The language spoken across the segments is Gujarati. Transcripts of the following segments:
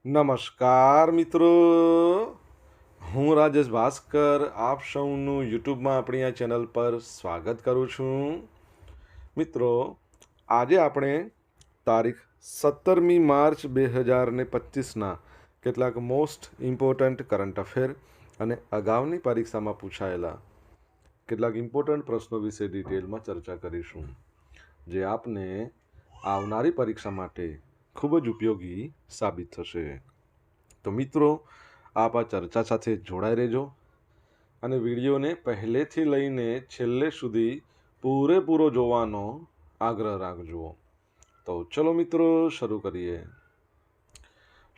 નમસ્કાર મિત્રો, હું રાજેશ ભાસ્કર આપ સૌનું યુટ્યુબમાં આપણી આ ચેનલ પર સ્વાગત કરું છું. મિત્રો, આજે આપણે તારીખ 17મી માર્ચ 2025ના કેટલાક મોસ્ટ ઇમ્પોર્ટન્ટ કરંટ અફેર અને અગાઉની પરીક્ષામાં પૂછાયેલા કેટલાક ઇમ્પોર્ટન્ટ પ્રશ્નો વિશે ડિટેલમાં ચર્ચા કરીશું, જે આપને આવનારી પરીક્ષા માટે ખૂબ જ ઉપયોગી સાબિત થશે. તો મિત્રો, આપ આ ચર્ચા સાથે જોડાઈ રહેજો અને વિડીયોને પહેલેથી લઈને છેલ્લે સુધી પૂરેપૂરો જોવાનો આગ્રહ રાખજો. તો ચલો મિત્રો, શરૂ કરીએ.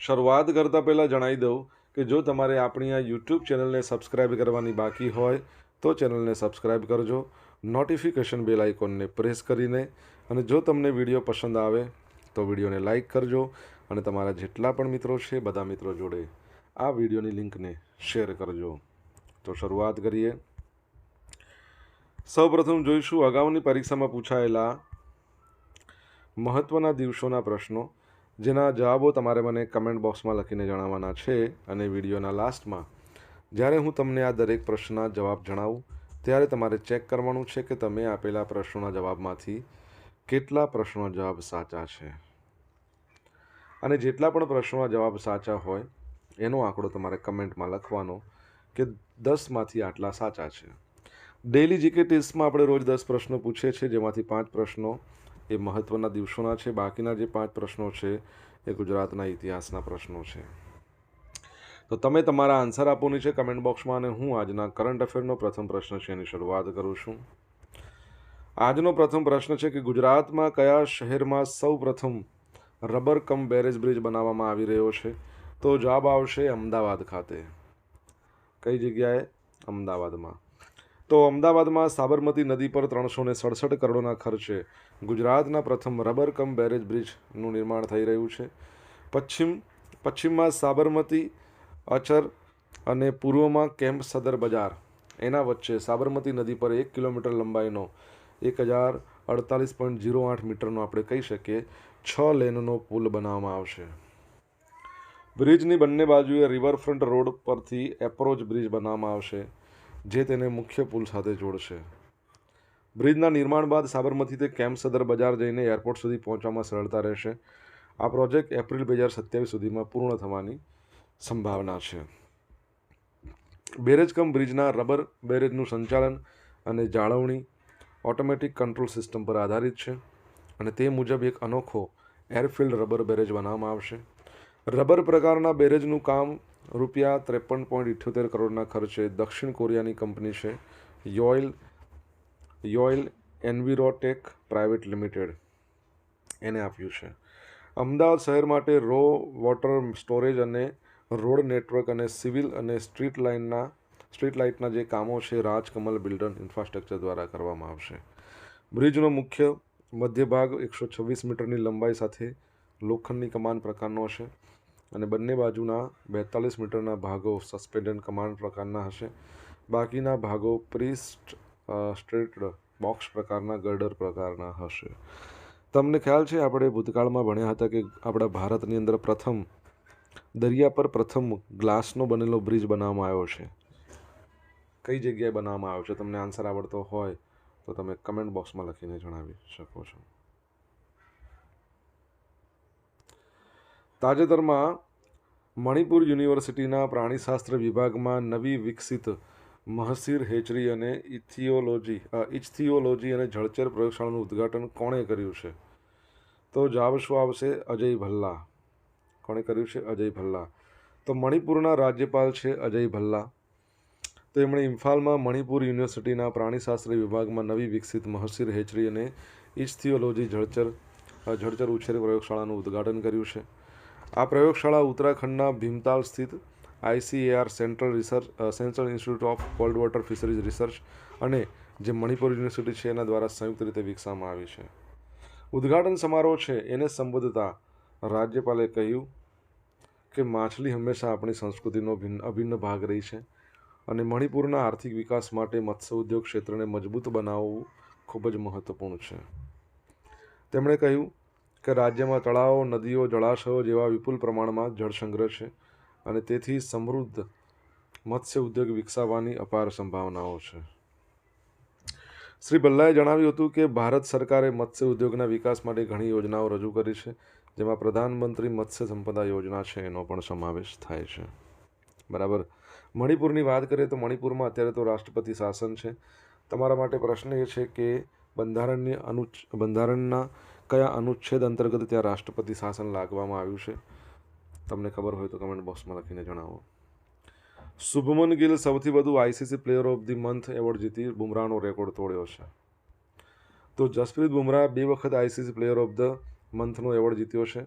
શરૂઆત કરતાં પહેલાં જણાવી દઉં કે જો તમારે આપણી આ યુટ્યુબ ચેનલને સબસ્ક્રાઈબ કરવાની બાકી હોય તો ચેનલને સબસ્ક્રાઈબ કરજો, નોટિફિકેશન બેલ આઇકોનને પ્રેસ કરીને, અને જો તમને વિડીયો પસંદ આવે તો વિડીયોને લાઈક કરજો અને તમારા જેટલા પણ મિત્રો છે બધા મિત્રો જોડે આ વિડીયોની લિંકને શેર કરજો. તો શરૂઆત કરીએ. સૌપ્રથમ જોઈશું અગાઉની પરીક્ષામાં પૂછાયેલા મહત્ત્વના દિવસોના પ્રશ્નો, જેના જવાબો તમારે મને કમેન્ટ બોક્સમાં લખીને જણાવવાના છે. અને વિડીયોના લાસ્ટમાં જ્યારે હું તમને આ દરેક પ્રશ્નના જવાબ જણાવું ત્યારે તમારે ચેક કરવાનું છે કે તમે આપેલા પ્રશ્નોના જવાબમાંથી કેટલા પ્રશ્નોના જવાબ સાચા છે. અને જેટલા પણ પ્રશ્નોના જવાબ સાચા હોય એનો આંકડો તમારે કમેન્ટમાં લખવાનો કે 10માંથી આટલા સાચા છે. ડેઇલી જીકે ટેસ્ટમાં આપણે રોજ 10 પ્રશ્નો પૂછીએ છીએ, જેમાંથી 5 પ્રશ્નો એ મહત્ત્વના દિવસોના છે. બાકીના જે 5 પ્રશ્નો છે એ ગુજરાતના ઇતિહાસના પ્રશ્નો છે. તો તમે તમારા આન્સર આપવાની છે કમેન્ટ બોક્સમાં, અને હું આજના કરંટ અફેરનો પ્રથમ પ્રશ્ન છે એની શરૂઆત કરું છું. આજનો પ્રથમ પ્રશ્ન છે કે ગુજરાતમાં કયા શહેરમાં સૌ પ્રથમ રબર કમ બેરેજ બ્રિજ બનાવવામાં આવી રહ્યો છે? તો જવાબ આવશે અમદાવાદ ખાતે. કઈ જગ્યાએ? અમદાવાદમાં. તો અમદાવાદમાં સાબરમતી નદી પર 367 કરોડના ખર્ચે ગુજરાતના પ્રથમ રબર કમ બેરેજ બ્રિજનું નિર્માણ થઈ રહ્યું છે. પશ્ચિમમાં સાબરમતી અચર અને પૂર્વમાં કેમ્પ સદર બજાર, એના વચ્ચે સાબરમતી નદી પર 1 કિલોમીટર લંબાઈનો 1048.08 મીટરનો આપણે કહી શકીએ 6 લેનનો પુલ બનાવવામાં આવશે. બ્રિજની બંને બાજુએ રિવરફ્રન્ટ રોડ પરથી એપ્રોચ બ્રિજ બનાવવામાં આવશે, જે તેને મુખ્ય પુલ સાથે જોડશે. બ્રિજના નિર્માણ બાદ સાબરમતીથી કેમ્પ સદર બજાર જઈને એરપોર્ટ સુધી પહોંચવામાં સરળતા રહેશે. આ પ્રોજેક્ટ એપ્રિલ 2027 સુધીમાં પૂર્ણ થવાની સંભાવના છે. બેરેજ કમ બ્રિજના રબર બેરેજનું સંચાલન અને જાળવણી ઓટોમેટિક કંટ્રોલ સિસ્ટમ પર આધારિત છે, અને તે મુજબ એક અનોખો એરફિલ્ડ રબર બેરેજ બનાવવામાં આવશે. રબર પ્રકારના બેરેજનું કામ ₹53.78 કરોડના ખર્ચે દક્ષિણ કોરિયાની કંપની છે યોઇલ એન્વિરોટેક પ્રાઇવેટ લિમિટેડ એને આપ્યું છે. અમદાવાદ શહેર માટે રો વોટર સ્ટોરેજ અને રોડ નેટવર્ક અને સિવિલ અને સ્ટ્રીટ લાઇટના જે કામો છે રાજકમલ બિલ્ડર ઇન્ફ્રાસ્ટ્રક્ચર દ્વારા કરવામાં આવશે. બ્રિજનો મધ્ય ભાગ 126 મીટરની લંબાઈ સાથે લોખંડની કમાન પ્રકારનો હશે, અને બંને બાજુના 42 મીટરના ભાગો સસ્પેન્ડેડ કમાન પ્રકારના હશે. બાકીના ભાગો સ્ટ્રેટ બોક્સ પ્રકારના ગર્ડર પ્રકારના હશે. તમને ખ્યાલ છે, આપણે ભૂતકાળમાં ભણ્યા હતા કે આપણા ભારતની અંદર દરિયા પર પ્રથમ ગ્લાસનો બનેલો બ્રિજ બનાવવામાં આવ્યો છે. કઈ જગ્યાએ બનાવવામાં આવ્યો છે? તમને આન્સર આવડતો હોય તો તમે કમેન્ટ બોક્સમાં લખીને જણાવી શકો છો. તાજેતરમાં મણિપુર યુનિવર્સિટીના પ્રાણીશાસ્ત્ર વિભાગમાં નવી વિકસિત મહસીર હેચરી અને ઇચ્થિયોલોજી અને જળચર પ્રયોગશાળાનું ઉદ્ઘાટન કોણે કર્યું છે? તો જવાબ શું આવશે? અજય ભલ્લા. કોણે કર્યું છે? અજય ભલ્લા. તો મણિપુરના રાજ્યપાલ છે અજય ભલ્લા. તો એમણે ઇમ્ફાલમાં મણિપુર યુનિવર્સિટીના પ્રાણીશાસ્ત્ર વિભાગમાં નવી વિકસિત મહસીર હેચરી અને ઇચ્થિયોલોજી જળચર ઉછેર પ્રયોગશાળાનું ઉદ્ઘાટન કર્યું છે. આ પ્રયોગશાળા ઉત્તરાખંડના ભીમતાલ સ્થિત ICAR central institute of cold water fisheries research અને જે મણિપુર યુનિવર્સિટી છે એના દ્વારા સંયુક્ત રીતે વિકસાવવામાં આવી છે. ઉદ્ઘાટન સમારોહ છે એને સંબોધતા રાજ્યપાલે કહ્યું કે માછલી હંમેશા આપણી સંસ્કૃતિનો અભિન્ન ભાગ રહી છે, અને મણિપુરના આર્થિક વિકાસ માટે મત્સ્ય ઉદ્યોગ ક્ષેત્રને મજબૂત બનાવવું ખૂબ જ મહત્વપૂર્ણ છે. તેમણે કહ્યું કે રાજ્યમાં તળાવો, નદીઓ, જળાશયો જેવા વિપુલ પ્રમાણમાં જળસંગ્રહ છે અને તેથી સમૃદ્ધ મત્સ્ય ઉદ્યોગ વિકસાવવાની અપાર સંભાવનાઓ છે. શ્રી ભલ્લાએ જણાવ્યું હતું કે ભારત સરકારે મત્સ્ય ઉદ્યોગના વિકાસ માટે ઘણી યોજનાઓ રજૂ કરી છે, જેમાં પ્રધાનમંત્રી મત્સ્ય સંપદા યોજના છે એનો પણ સમાવેશ થાય છે. બરાબર. મણિપુરની વાત કરીએ તો મણિપુરમાં અત્યારે તો રાષ્ટ્રપતિ શાસન છે. તમારા માટે પ્રશ્ન એ છે કે બંધારણના કયા અનુચ્છેદ અંતર્ગત ત્યાં રાષ્ટ્રપતિ શાસન લાગવામાં આવ્યું છે? તમને ખબર હોય તો કમેન્ટ બોક્સમાં લખીને જણાવો. શુભમન ગિલ સૌથી વધુ ICC player of the month award જીતી બુમરાહનો રેકોર્ડ તોડ્યો છે. તો જસપ્રીત બુમરાહ 2 વખત આઈસીસી પ્લેયર ઓફ ધ મંથનો એવોર્ડ જીત્યો છે,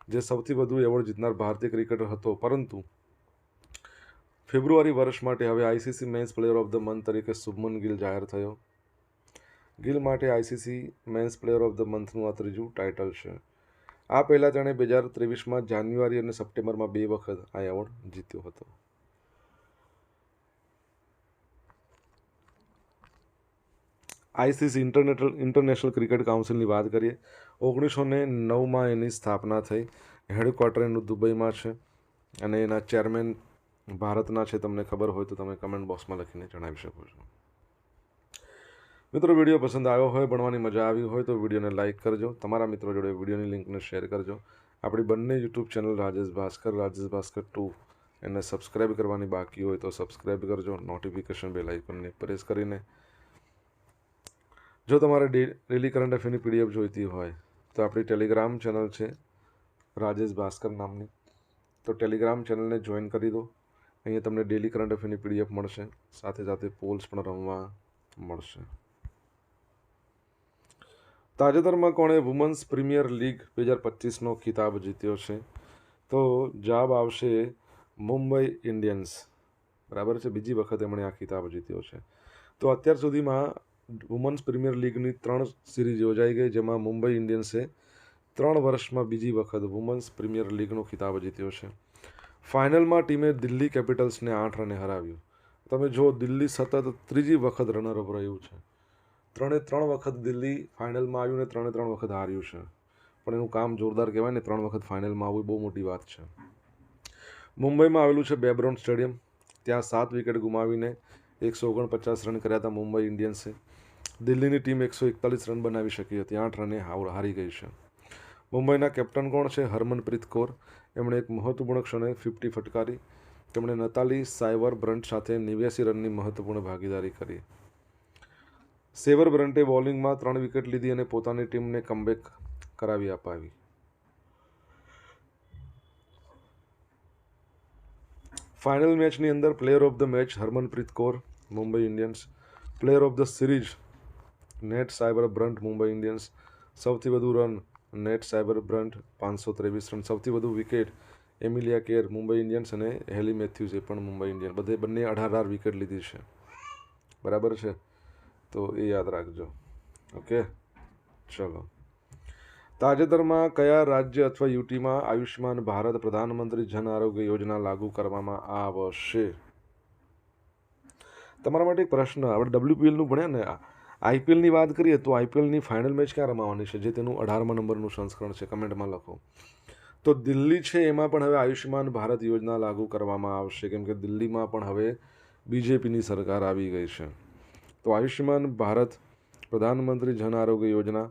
જે સૌથી વધુ એવોર્ડ જીતનાર ભારતીય ક્રિકેટર હતો. પરંતુ ફેબ્રુઆરી વર્ષ માટે હવે ICC men's player of the month તરીકે શુભમન ગિલ જાહેર થયો. ગિલ માટે ICC men's player of the મંથનું આ ત્રીજું ટાઇટલ છે. આ પહેલાં તેણે 2023માં જાન્યુઆરી અને સપ્ટેમ્બરમાં 2 વખત આ એવોર્ડ જીત્યો હતો. આઈસીસી ઇન્ટરનેશનલ ક્રિકેટ કાઉન્સિલની વાત કરીએ. 1909માં એની સ્થાપના થઈ. હેડક્વાર્ટર એનું દુબઈમાં છે અને એના ચેરમેન ભારતના છે. તમને ખબર હોય તો તમે કમેન્ટ બોક્સમાં લખીને જણાવી શકો છો. મિત્રો, વિડીયો પસંદ આવ્યો હોય, ભણવાની મજા આવી હોય તો વિડીયોને લાઇક કરજો. તમારા મિત્રો જોડે વિડીયોની લિંકને શેર કરજો. આપણી બંને યુટ્યુબ ચેનલ રાજેશ ભાસ્કર 2 એને સબસ્ક્રાઈબ કરવાની બાકી હોય તો સબસ્ક્રાઈબ કરજો. નોટિફિકેશન બેલ આઇકોનને પ્રેસ કરીને. જો તમારે ડેલી કરંટ અફેરની પીડીએફ જોઈતી હોય તો આપણી ટેલિગ્રામ ચેનલ છે રાજેશ ભાસ્કર નામની, તો ટેલિગ્રામ ચેનલને જોઈન કરી દો. અહીંયા તમને ડેલી કરંટ અફેરની પીડીએફ મળશે, સાથે સાથે પોલ્સ પણ રમવા મળશે. તાજેતરમાં કોણે વુમન્સ પ્રીમિયર લીગ 2025નો ખિતાબ જીત્યો છે? તો જવાબ આવશે મુંબઈ ઇન્ડિયન્સ. બરાબર છે. બીજી વખત એમણે આ ખિતાબ જીત્યો છે. તો અત્યાર સુધીમાં વુમન્સ પ્રીમિયર લીગની 3 સિરીઝ યોજાઈ ગઈ, જેમાં મુંબઈ ઇન્ડિયન્સે 3 વર્ષમાં બીજી વખત વુમન્સ પ્રીમિયર લીગનો ખિતાબ જીત્યો છે. ફાઇનલમાં ટીમે દિલ્હી કેપિટલ્સને 8 રને હરાવ્યું. તમે જો, દિલ્હી સતત ત્રીજી વખત રનરઅપ રહ્યું છે. 3 વખત દિલ્હી ફાઇનલમાં આવ્યું ને 3 વખત હાર્યું છે. પણ એનું કામ જોરદાર કહેવાય ને. 3 વખત ફાઇનલમાં આવવું બહુ મોટી વાત છે. મુંબઈમાં આવેલું છે બેબ્રોન સ્ટેડિયમ. ત્યાં 7 વિકેટ ગુમાવીને 149 રન કર્યા હતા મુંબઈ ઇન્ડિયન્સે. દિલ્હીની ટીમ 141 રન બનાવી શકી હતી. 8 રને હારી ગઈ છે. મુંબઈના કેપ્ટન કોણ છે? હરમનપ્રીત કૌર. એમણે એક મહત્વપૂર્ણ ક્ષણે 50 ફટકારી. તેમણે નતાલી સાયવર બ્રન્ટ સાથે 89 રનની મહત્વપૂર્ણ ભાગીદારી કરી. સેવર બ્રન્ટે બોલિંગમાં 3 વિકેટ લીધી અને પોતાની ટીમને કમબેક કરાવી અપાવી. ફાઇનલ મેચની અંદર player of the match Harmanpreet Kaur, Mumbai Indians. Player of the series Nat Sciver Brunt, Mumbai Indians. સૌથી વધુ run Nat Sciver Brunt 523 run. સૌથી વધુ wicket Amelia Kerr, Mumbai Indians, અને હેલી મેથ્યુઝ એ પણ મુંબઈ ઇન્ડિયન્સ. બંને 18 વિકેટ લીધી છે. બરાબર છે. તો એ યાદ રાખજો. ઓકે, ચલો. તાજેતરમાં કયા રાજ્ય અથવા યુટીમાં આયુષ્યમાન ભારત પ્રધાનમંત્રી જન આરોગ્ય યોજના લાગુ કરવામાં આવશે? તમારા માટે એક પ્રશ્ન. આપણે WPLનું ભણ્યા ને, આઈપીએલની વાત કરીએ તો આઈપીએલની ફાઇનલ મેચ ક્યાં રમાવાની છે, જે તેનું 18મા નંબરનું સંસ્કરણ છે? કમેન્ટમાં લખો. તો દિલ્હી છે, એમાં પણ હવે આયુષ્યમાન ભારત યોજના લાગુ કરવામાં આવશે, કેમ કે દિલ્હીમાં પણ હવે બીજેપીની સરકાર આવી ગઈ છે. તો આયુષ્યમાન ભારત પ્રધાનમંત્રી જન આરોગ્ય યોજના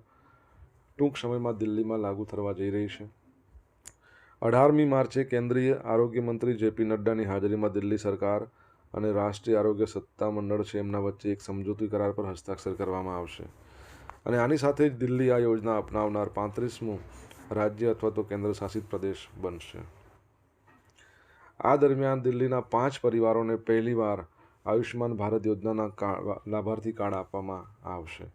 ટૂંક સમયમાં દિલ્હીમાં લાગુ થવા જઈ રહી છે. 18મી માર્ચે કેન્દ્રીય આરોગ્ય મંત્રી જેપી નડ્ડાની હાજરીમાં દિલ્હી સરકાર અને રાષ્ટ્રીય આરોગ્ય સત્તામંડળ છે એમના વચ્ચે એક સમજૂતી કરાર પર હસ્તાક્ષર કરવામાં આવશે. અને આની સાથે જ દિલ્હી આ યોજના અપનાવનાર 35મું રાજ્ય અથવા તો કેન્દ્ર શાસિત પ્રદેશ બનશે. આ દરમિયાન દિલ્હીના 5 પરિવારોને પહેલીવાર આયુષ્યમાન ભારત યોજનાના લાભાર્થી કાર્ડ આપવામાં આવશે.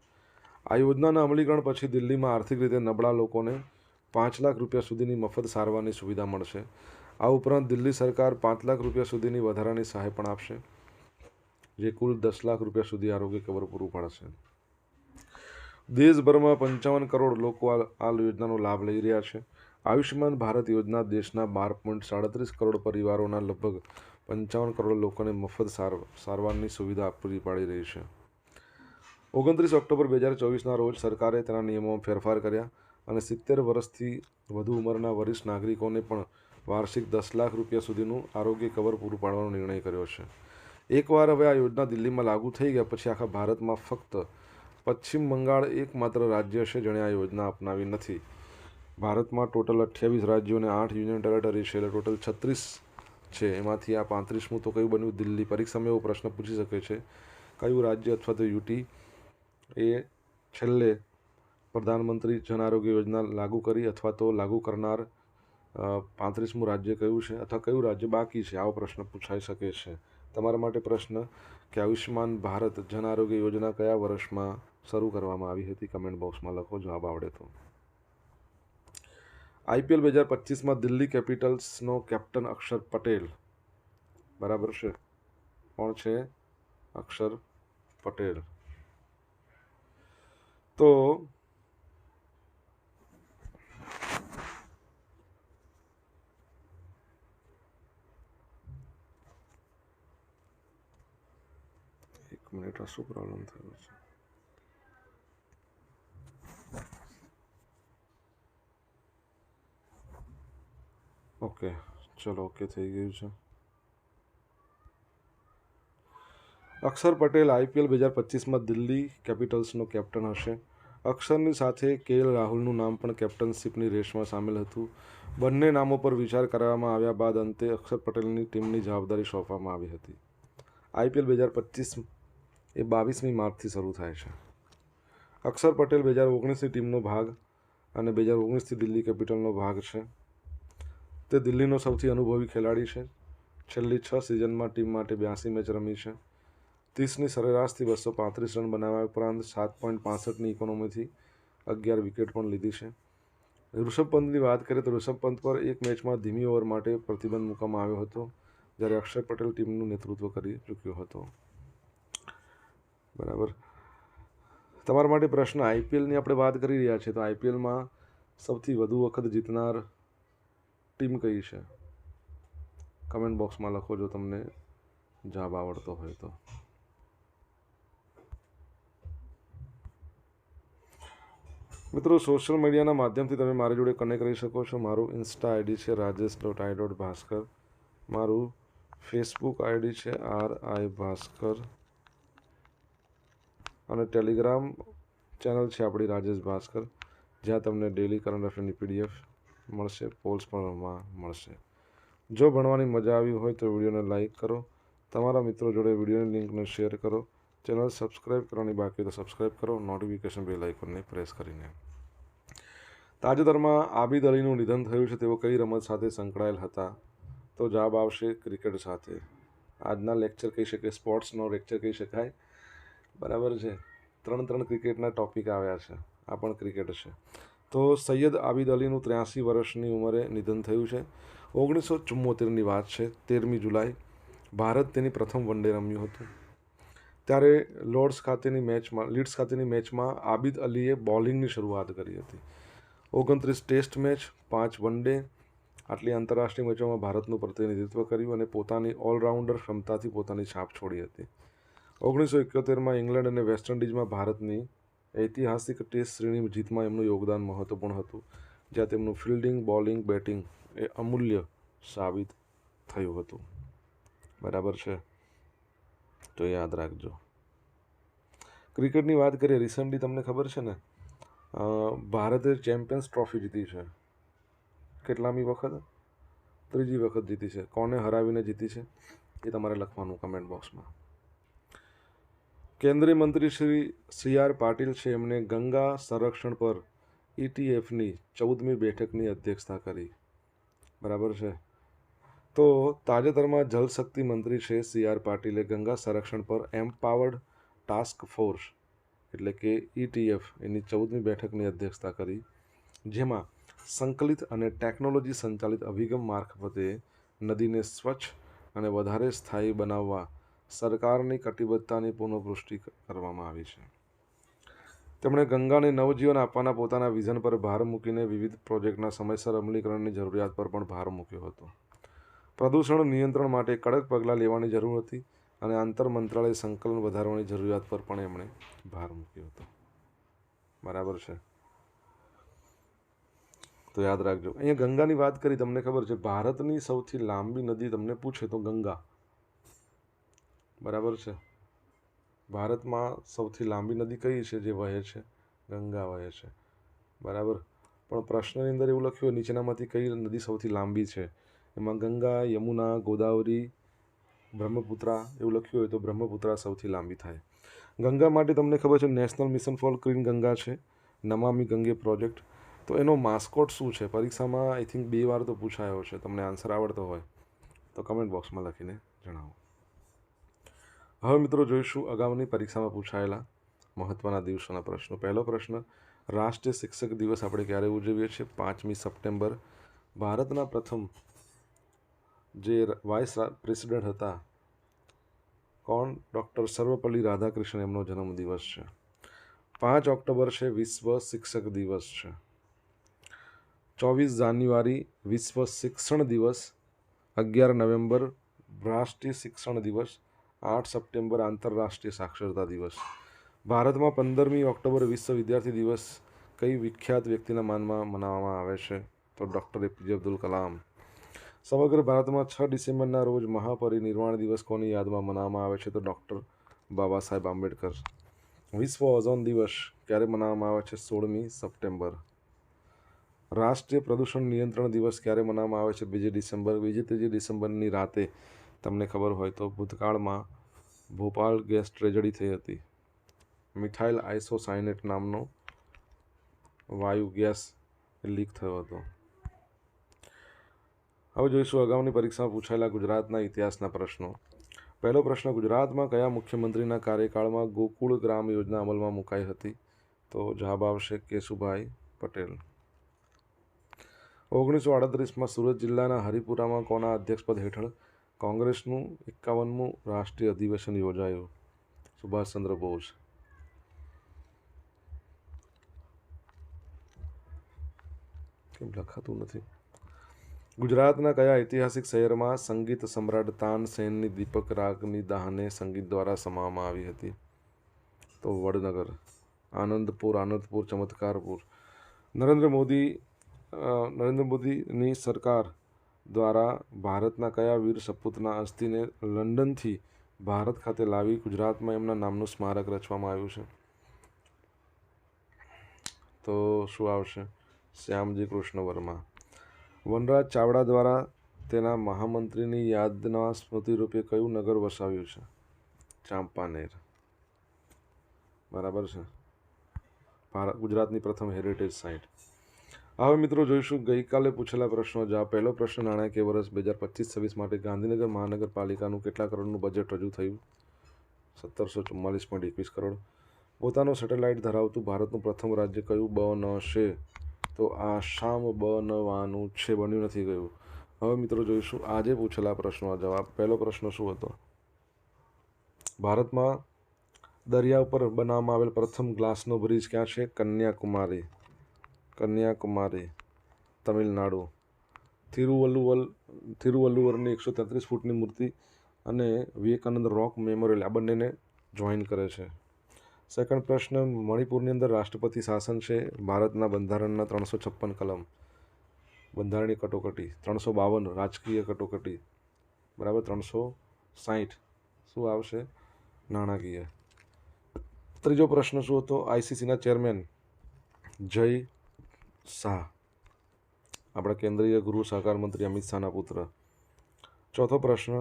આ યોજનાના અમલીકરણ પછી દિલ્હીમાં આર્થિક રીતે નબળા લોકોને 5 લાખ રૂપિયા સુધીની મફત સારવારની સુવિધા મળશે. આ ઉપરાંત દિલ્હી સરકાર 5 લાખ રૂપિયા સુધીની વધારાની સહાય પણ આપશે, જે કુલ 10 લાખ રૂપિયા સુધી આરોગ્ય કવર પૂરું પાડશે. દેશભરમાં 55 કરોડ લોકો આ યોજનાનો લાભ લઈ રહ્યા છે. આયુષ્યમાન ભારત યોજના દેશના 12.37 કરોડ પરિવારોના લગભગ 55 કરોડ લોકોને મફત સારવારની સુવિધા પૂરી પાડી રહી છે. 29 ઓક્ટોબર 2024ના રોજ સરકારે તેના નિયમોમાં ફેરફાર કર્યા અને 70 વર્ષથી વધુ ઉંમરના વરિષ્ઠ નાગરિકોને પણ વાર્ષિક 10 લાખ રૂપિયા સુધીનું આરોગ્ય કવર પૂરું પાડવાનો નિર્ણય કર્યો છે. એકવાર હવે આ યોજના દિલ્હીમાં લાગુ થઈ ગયા પછી આખા ભારતમાં ફક્ત પશ્ચિમ બંગાળ એકમાત્ર રાજ્ય છે જેણે આ યોજના અપનાવી નથી. ભારતમાં ટોટલ 28 રાજ્યો અને 8 યુનિયન ટેરેટરી છે, એટલે ટોટલ 36 છે. એમાંથી આ 35મું તો કયું બન્યું? દિલ્હી. પરીક્ષામાં એવો પ્રશ્ન પૂછી શકે છે કયું રાજ્ય અથવા તો યુટી એ છેલ્લે પ્રધાનમંત્રી જન આરોગ્ય યોજના લાગુ કરી અથવા તો લાગુ કરનાર 35મું રાજ્ય કયું છે અથવા કયું રાજ્ય બાકી છે, આવો પ્રશ્ન પૂછાઈ શકે છે. તમારા માટે પ્રશ્ન કે આયુષ્યમાન ભારત જન આરોગ્ય યોજના કયા વર્ષમાં શરૂ કરવામાં આવી હતી? કમેન્ટ બોક્સમાં લખો જવાબ આવડે તો. IPL 2025માં દિલ્હી કેપિટલ્સનો કેપ્ટન અક્ષર પટેલ. બરાબર છે. કોણ છે? અક્ષર પટેલ. તો એક મિનિટ, આ શું પ્રોબ્લેમ થયો છે? ઓકે, ચલો, ઓકે થઈ ગયું છે. અક્ષર પટેલ IPL 2025માં દિલ્હી કેપિટલ્સનો કેપ્ટન હશે. અક્ષરની સાથે KL રાહુલનું નામ પણ કેપ્ટનશીપની રેસમાં સામેલ હતું. બંને નામો પર વિચાર કરવામાં આવ્યા બાદ અંતે અક્ષર પટેલની ટીમની જવાબદારી સોંપવામાં આવી હતી. IPL 2025 એ 22મી માર્ચથી શરૂ થાય છે. અક્ષર પટેલ 2019ની ટીમનો ભાગ અને 2019થી દિલ્હી કેપિટલનો ભાગ છે. તે દિલ્હીનો સૌથી અનુભવી ખેલાડી છે. છેલ્લી 6 સિઝનમાં ટીમ માટે 82 મેચ રમી છે. 30ની સરેરાશથી 235 રન બનાવ્યા ઉપરાંત 7.65ની ઇકોનોમીથી 11 વિકેટ પણ લીધી છે. ઋષભ પંતની વાત કરીએ તો ઋષભ પંત પર એક મેચમાં ધીમી ઓવર માટે પ્રતિબંધ મૂકવામાં આવ્યો હતો, જ્યારે અક્ષર પટેલ ટીમનું નેતૃત્વ કરી ચૂક્યો હતો. બરાબર. તમારા માટે પ્રશ્ન, IPLની આપણે વાત કરી રહ્યા છીએ તો IPLમાં સૌથી વધુ વખત જીતનાર ટીમ કઈ છે? કમેન્ટ બોક્સમાં લખો જો તમને જવાબ આવડતો હોય તો. મિત્રો, સોશિયલ મીડિયાના માધ્યમથી તમે મારી જોડે કનેક્ટ કરી શકો છો. મારું ઇન્સ્ટા આઈડી છે rajesh.i.bhaskar. મારું ફેસબુક આઈડી છે RI ભાસ્કર અને ટેલિગ્રામ ચેનલ છે આપણી રાજેશ ભાસ્કર, જ્યાં તમને ડેલી કરંટ અફેરની PDF મળશે, પોલ્સ પણ રમવા મળશે. જો ભણવાની મજા આવી હોય તો વિડીયોને લાઇક કરો, તમારા મિત્રો જોડે વિડીયોની લિંકને શેર કરો, ચેનલ સબસ્ક્રાઈબ કરવાની બાકી તો સબસ્ક્રાઈબ કરો, નોટિફિકેશન બેલ આઇકોનને પ્રેસ કરીને. તાજેતરમાં આબિદ અલીનું નિધન થયું છે. તેઓ કઈ રમત સાથે સંકળાયેલ હતા? તો જવાબ આવશે ક્રિકેટ સાથે. આજના લેક્ચર કહી શકાય, સ્પોર્ટ્સનો લેક્ચર કહી શકાય. બરાબર છે. 3 ક્રિકેટના ટોપિક આવ્યા છે, આ પણ ક્રિકેટ છે. તો સૈયદ આબિદ અલીનું 83 વર્ષની ઉંમરે નિધન થયું છે. 1974ની વાત છે. 13મી જુલાઈ ભારત તેની પ્રથમ વનડે રમ્યું હતું. ત્યારે લીડ્સ ખાતેની મેચમાં આબિદ અલીએ બોલિંગની શરૂઆત કરી હતી. 29 ટેસ્ટ મેચ, 5 વનડે, આટલી આંતરરાષ્ટ્રીય મેચોમાં ભારતનું પ્રતિનિધિત્વ કર્યું અને પોતાની ઓલરાઉન્ડર ક્ષમતાથી પોતાની છાપ છોડી હતી. 1971માં ઇંગ્લેન્ડ અને વેસ્ટ ઇન્ડિઝમાં ભારતની ઐતિહાસિક ટેસ્ટ શ્રેણી જીતમાં એમનું યોગદાન મહત્વપૂર્ણ હતું, જ્યાં તેમનું ફિલ્ડિંગ, બોલિંગ, બેટિંગ એ અમૂલ્ય સાબિત થયું હતું. બરાબર છે, તો યાદ રાખજો. ક્રિકેટની વાત કરીએ, રિસન્ટલી તમને ખબર છે ને, ભારતે ચેમ્પિયન્સ ટ્રોફી જીતી છે. કેટલામી વખત? 3જી વખત જીતી છે. કોને હરાવીને જીતી છે એ તમારે લખવાનું કમેન્ટ બોક્સમાં. કેન્દ્રીય મંત્રી શ્રી CR પાટીલ છે, એમણે ગંગા સંરક્ષણ પર ETFની 14મી બેઠકની અધ્યક્ષતા કરી. બરાબર છે. તો તાજેતરમાં જલશક્તિ મંત્રી છે CR પાટીલે ગંગા સંરક્ષણ પર એમ્પાવર્ડ ટાસ્ક ફોર્સ એટલે કે ETF એની 14મી બેઠકની અધ્યક્ષતા કરી, જેમાં સંકલિત અને ટેકનોલોજી સંચાલિત અભિગમ મારફતે નદીને સ્વચ્છ અને વધારે સ્થાયી બનાવવા સરકારની કટિબદ્ધતાની પુનઃપુષ્ટિ કરવામાં આવી છે. તેમણે ગંગાને નવજીવન આપવાના પોતાના વિઝન પર ભાર મૂકીને વિવિધ પ્રોજેક્ટના સમયસર અમલીકરણની જરૂરિયાત પર પણ ભાર મૂક્યો હતો. પ્રદૂષણ નિયંત્રણ માટે કડક પગલાં લેવાની જરૂર હતી અને આંતર મંત્રાલય સંકલન વધારવાની જરૂરિયાત પર પણ એમણે ભાર મૂક્યો હતો. બરાબર છે. તો યાદ રાખજો. અહીંયા ગંગાની વાત કરી, તમને ખબર છે ભારતની સૌથી લાંબી નદી તમને પૂછે તો ગંગા, બરાબર છે. ભારતમાં સૌથી લાંબી નદી કઈ છે જે વહે છે? ગંગા વહે છે, બરાબર. પણ પ્રશ્નની અંદર એવું લખ્યું હોય નીચેનામાંથી કઈ નદી સૌથી લાંબી છે, એમાં ગંગા, યમુના, ગોદાવરી, બ્રહ્મપુત્રા એવું લખ્યું હોય તો બ્રહ્મપુત્રા સૌથી લાંબી થાય. ગંગા માટે તમને ખબર છે national mission for clean Ganga છે, નમામિ ગંગે પ્રોજેક્ટ. તો એનો માસ્કોટ શું છે? પરીક્ષામાં આઈ થિંક 2 વાર તો પૂછાયો છે. તમને આન્સર આવડતો હોય તો કમેન્ટ બોક્સમાં લખીને જણાવો. હવે મિત્રો જોઈશું અગાઉની પરીક્ષામાં પૂછાયેલા મહત્ત્વના દિવસોના પ્રશ્નો. પહેલો પ્રશ્ન, રાષ્ટ્રીય શિક્ષક દિવસ આપણે ક્યારે ઉજવીએ છીએ? 5મી સપ્ટેમ્બર. ભારતના પ્રથમ જે વાઇસ પ્રેસિડેન્ટ હતા કોણ? ડૉક્ટર સર્વપલ્લી રાધાકૃષ્ણન, એમનો જન્મદિવસ છે. 5 ઓક્ટોબર છે વિશ્વ શિક્ષક દિવસ છે. 24 જાન્યુઆરી વિશ્વ શિક્ષણ દિવસ. 11 નવેમ્બર રાષ્ટ્રીય શિક્ષણ દિવસ. 8 સપ્ટેમ્બર આંતરરાષ્ટ્રીય સાક્ષરતા દિવસ. ભારતમાં 15મી ઓક્ટોબર વિશ્વ વિદ્યાર્થી દિવસ કઈ વિખ્યાત વ્યક્તિના માનમાં મનાવવામાં આવે છે? તો ડૉક્ટર APJ અબ્દુલ કલામ. સમગ્ર ભારતમાં 6 ડિસેમ્બરના રોજ મહાપરિનિર્વાણ દિવસ કોની યાદમાં મનાવવામાં આવે છે? તો ડૉક્ટર બાબા સાહેબ આંબેડકર. વિશ્વ ઓઝોન દિવસ ક્યારે મનાવવામાં આવે છે? 16મી સપ્ટેમ્બર. રાષ્ટ્રીય પ્રદૂષણ નિયંત્રણ દિવસ ક્યારે મનાવવામાં આવે છે? 2 ડિસેમ્બર. 2-3 ડિસેમ્બરની રાતે તમને ખબર હોય તો ભૂતકાળમાં ભોપાલ ગેસ ટ્રેજડી થઈ હતી. મિથાઇલ આઇસોસાયનેટ નામનો વાયુ ગેસ લીક થયો હતો. હવે જોઈશું અગાઉની પરીક્ષામાં પૂછાયેલા ગુજરાતના ઇતિહાસના પ્રશ્નો. પહેલો પ્રશ્ન, ગુજરાતમાં કયા મુખ્યમંત્રીના કાર્યકાળમાં ગોકુળ ગ્રામ યોજના અમલમાં મુકાઈ હતી? તો જવાબ આવશે કેશુભાઈ પટેલ. 1938માં સુરત જિલ્લાના હરિપુરામાં કોના અધ્યક્ષપદ હેઠળ કોંગ્રેસનું 51મું રાષ્ટ્રીય અધિવેશન યોજાયું? સુભાષચંદ્ર બોઝ. કેમ લખાતું નથી? ગુજરાતના કયા ઐતિહાસિક શહેરમાં સંગીત સમ્રાટ તાનસેનની દીપક રાગની દાહને સંગીત દ્વારા સમાવવામાં આવી હતી? તો વડનગર. આનંદપુર, ચમત્કારપુર. નરેન્દ્ર મોદીની સરકાર દ્વારા ભારતના કયા વીર સપૂતના અસ્થિને લંડનથી ભારત ખાતે લાવી ગુજરાતમાં એમના નામનું સ્મારક રચવામાં આવ્યું છે? તો શું આવશે? શ્યામજી કૃષ્ણ વર્મા. વનરાજ ચાવડા દ્વારા તેના મહામંત્રીની યાદના સ્મૃતિરૂપે કયું નગર વસાવ્યું છે? ચાંપાનેર. બરાબર છે. ગુજરાતની પ્રથમ હેરિટેજ સાઇટ. હવે મિત્રો જોઈશું ગઈકાલે પૂછેલા પ્રશ્નો. જવાબ. પહેલો પ્રશ્ન, નાણાકીય વર્ષ 2025-26 માટે ગાંધીનગર મહાનગરપાલિકાનું કેટલા કરોડનું બજેટ રજૂ થયું? 1744.21 કરોડ. પોતાનો સેટેલાઇટ ધરાવતું ભારતનું પ્રથમ રાજ્ય કયું બનશે? તો આસામ બનવાનું છે, બન્યું નથી ગયું. હવે મિત્રો જોઈશું આજે પૂછેલા પ્રશ્નોનો જવાબ. પહેલો પ્રશ્ન શું હતો? ભારતમાં દરિયા ઉપર બનાવવામાં આવેલ પ્રથમ ગ્લાસનો બ્રિજ ક્યાં છે? કન્યાકુમારી, તમિલનાડુ. તિરુવલ્લુવરની 133 ફૂટની મૂર્તિ અને વિવેકાનંદ રોક મેમોરિયલ આ બંનેને જોઈન કરે છે. સેકન્ડ પ્રશ્ન, મણિપુરની અંદર રાષ્ટ્રપતિ શાસન છે. ભારતના બંધારણના 356 કલમ બંધારણીય કટોકટી, 352 રાજકીય કટોકટી, બરાબર. 360 શું આવશે? નાણાકીય. ત્રીજો પ્રશ્ન શું હતો? ICCના ચેરમેન જય શાહ, આપણા કેન્દ્રીય ગૃહ સહકાર મંત્રી અમિત શાહના પુત્ર. ચોથો પ્રશ્ન,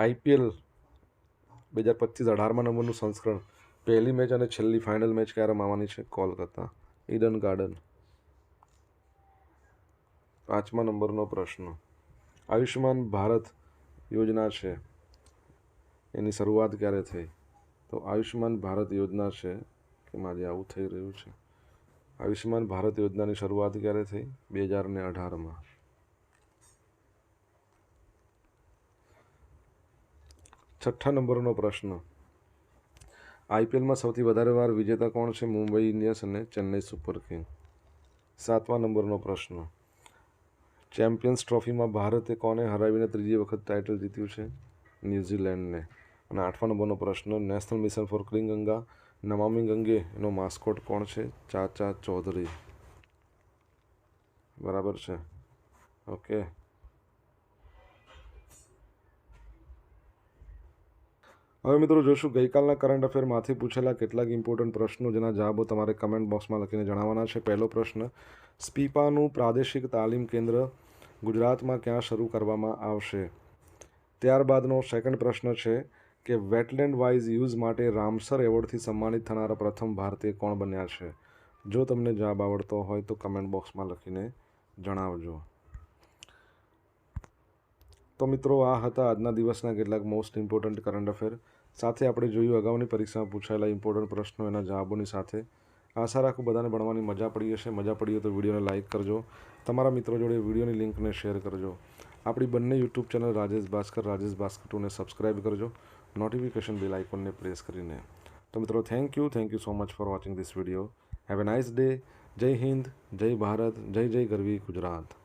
IPL 2025-18 નંબરનું સંસ્કરણ પહેલી મેચ અને છેલ્લી ફાઇનલ મેચ ક્યારે રમાવાની છે? Kolkata, Eden garden. 5મા નંબરનો પ્રશ્ન, આયુષ્યમાન ભારત યોજના છે એની શરૂઆત ક્યારે થઈ? તો આયુષ્યમાન ભારત યોજના છે, કેમ આજે આવું થઈ રહ્યું છે? આયુષ્યમાન ભારત યોજનાની શરૂઆત ક્યારે થઈ? 2018માં. 6ઠ્ઠા નંબરનો પ્રશ્ન, IPLમાં સૌથી વધારે વાર વિજેતા કોણ છે? મુંબઈ ઇન્ડિયન્સ અને ચેન્નઈ સુપર કિંગ. 7મા નંબરનો પ્રશ્ન, ચેમ્પિયન્સ ટ્રોફીમાં ભારતે કોને હરાવીને ત્રીજી વખત ટાઇટલ જીત્યું છે? ન્યૂઝીલેન્ડને. અને 8મા નંબરનો પ્રશ્ન, national mission for clean Ganga Namami Gange એનો માસ્કોટ કોણ છે? ચાચા ચૌધરી. બરાબર છે. ઓકે. હવે મિત્રો જોશું ગઈકાલના કરંટ અફેરમાંથી પૂછેલા કેટલાક ઇમ્પોર્ટન્ટ પ્રશ્નો જેના જવાબો તમારે કમેન્ટ બોક્સમાં લખીને જણાવવાના છે. પહેલો પ્રશ્ન, સ્પીપાનું પ્રાદેશિક તાલીમ કેન્દ્ર ગુજરાતમાં ક્યાં શરૂ કરવામાં આવશે? ત્યારબાદનો સેકન્ડ પ્રશ્ન છે કે વેટલેન્ડ વાઇઝ યુઝ માટે રામસર એવોર્ડથી સન્માનિત થનારા પ્રથમ ભારતીય કોણ બન્યા છે? જો તમને જવાબ આવડતો હોય તો કમેન્ટ બોક્સમાં લખીને જણાવજો. તો મિત્રો આ હતા આજના દિવસના કેટલાક મોસ્ટ ઇમ્પોર્ટન્ટ કરંટ અફેર. સાથે આપણે જોયું અગાઉની પરીક્ષામાં પૂછાયેલા ઇમ્પોર્ટન્ટ પ્રશ્નો એના જવાબોની સાથે. આશા રાખું બધાને ભણવાની મજા પડી હશે. મજા પડી હોય તો વિડીયોને લાઇક કરજો. તમારા મિત્રો જોડે વિડીયોની લિંકને શેર કરજો. આપણી બંને યુટ્યુબ ચેનલ રાજેશ ભાસ્કર 2ને સબસ્ક્રાઈબ કરજો, નોટિફિકેશન બેલ આઇકોનને પ્રેસ કરીને. તો મિત્રો thank you so much for watching this video. Have a nice day. જય હિન્દ, જય ભારત, જય જય ગરવી ગુજરાત.